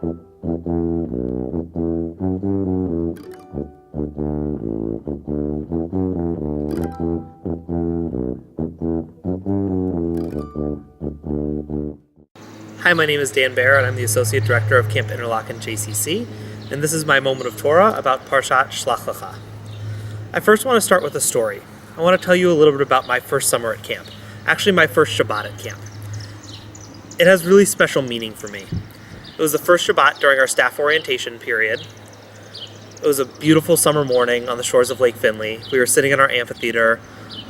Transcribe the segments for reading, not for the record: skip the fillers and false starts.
Hi, my name is Dan Baer, and I'm the Associate Director of Camp Interlaken JCC, and this is my Moment of Torah about Parshat Shlach. I first want to start with a story. I want to tell you a little bit about my first summer at camp, actually my first Shabbat at camp. It has really special meaning for me. It was the first Shabbat during our staff orientation period. It was a beautiful summer morning on the shores of Lake Finley. We were sitting in our amphitheater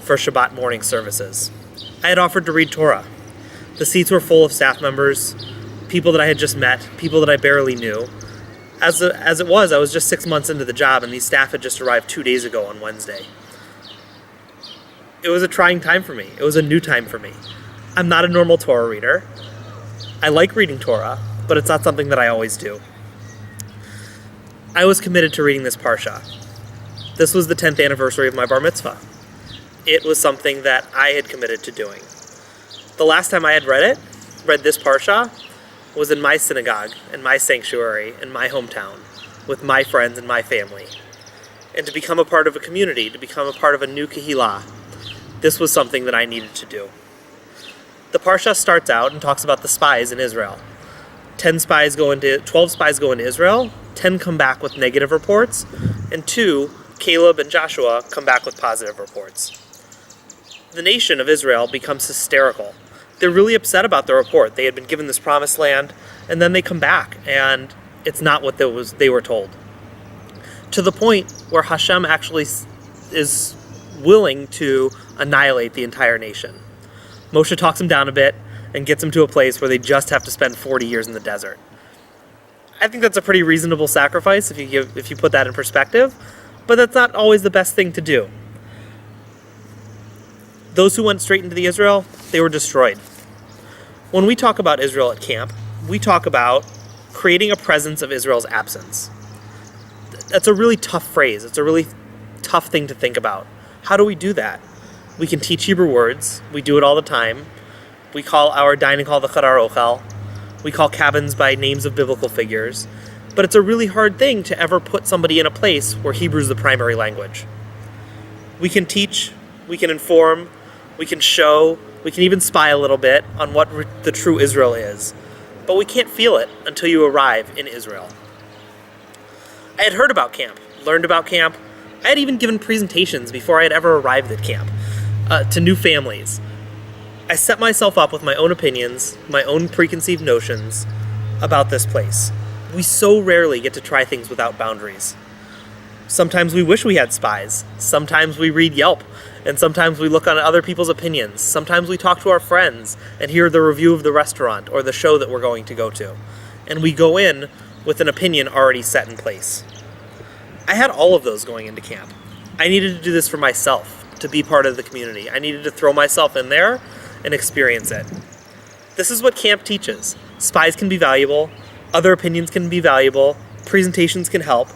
for Shabbat morning services. I had offered to read Torah. The seats were full of staff members, people that I had just met, people that I barely knew. As it was, I was just 6 months into the job, and these staff had just arrived 2 days ago on Wednesday. It was a trying time for me. It was a new time for me. I'm not a normal Torah reader. I like reading Torah, but it's not something that I always do. I was committed to reading this parsha. This was the 10th anniversary of my bar mitzvah. It was something that I had committed to doing. The last time I had read this parsha, was in my synagogue, in my sanctuary, in my hometown, with my friends and my family. And to become a part of a community, to become a part of a new kehillah, this was something that I needed to do. The parsha starts out and talks about the spies in Israel. 12 spies go into Israel, 10 come back with negative reports, and 2, Caleb and Joshua, come back with positive reports. The nation of Israel becomes hysterical. They're really upset about the report. They had been given this promised land, and then they come back, and it's not what they were told. To the point where Hashem actually is willing to annihilate the entire nation. Moshe talks them down a bit and gets them to a place where they just have to spend 40 years in the desert. I think that's a pretty reasonable sacrifice if you put that in perspective, but that's not always the best thing to do. Those who went straight into the Israel, they were destroyed. When we talk about Israel at camp, we talk about creating a presence of Israel's absence. That's a really tough phrase. It's a really tough thing to think about. How do we do that? We can teach Hebrew words. We do it all the time. We call our dining hall the chadar ochel. We call cabins by names of biblical figures. But it's a really hard thing to ever put somebody in a place where Hebrew is the primary language. We can teach, we can inform, we can show, we can even spy a little bit on what the true Israel is. But we can't feel it until you arrive in Israel. I had heard about camp, learned about camp. I had even given presentations before I had ever arrived at camp to new families. I set myself up with my own opinions, my own preconceived notions about this place. We so rarely get to try things without boundaries. Sometimes we wish we had spies. Sometimes we read Yelp. And sometimes we look on other people's opinions. Sometimes we talk to our friends and hear the review of the restaurant or the show that we're going to go to. And we go in with an opinion already set in place. I had all of those going into camp. I needed to do this for myself, to be part of the community. I needed to throw myself in there and experience it. This is what camp teaches. Spies can be valuable. Other opinions can be valuable. Presentations can help.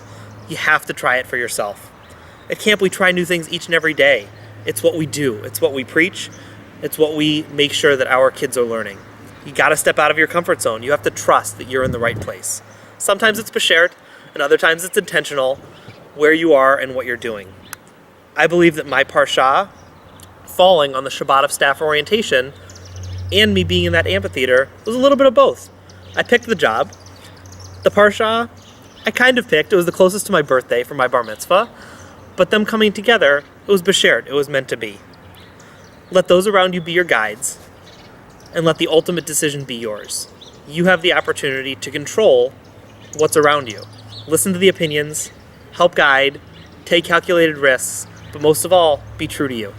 You have to try it for yourself. At camp, we try new things each and every day. It's what we do. It's what we preach. It's what we make sure that our kids are learning. You got to step out of your comfort zone. You have to trust that you're in the right place. Sometimes it's beshert, and other times it's intentional, where you are and what you're doing. I believe that my parsha, falling on the Shabbat of staff orientation, and me being in that amphitheater, was a little bit of both. I picked the job. The parsha, I kind of picked. It was the closest to my birthday for my bar mitzvah. But them coming together, it was beshert. It was meant to be. Let those around you be your guides, and let the ultimate decision be yours. You have the opportunity to control what's around you. Listen to the opinions, help guide, take calculated risks, but most of all, be true to you.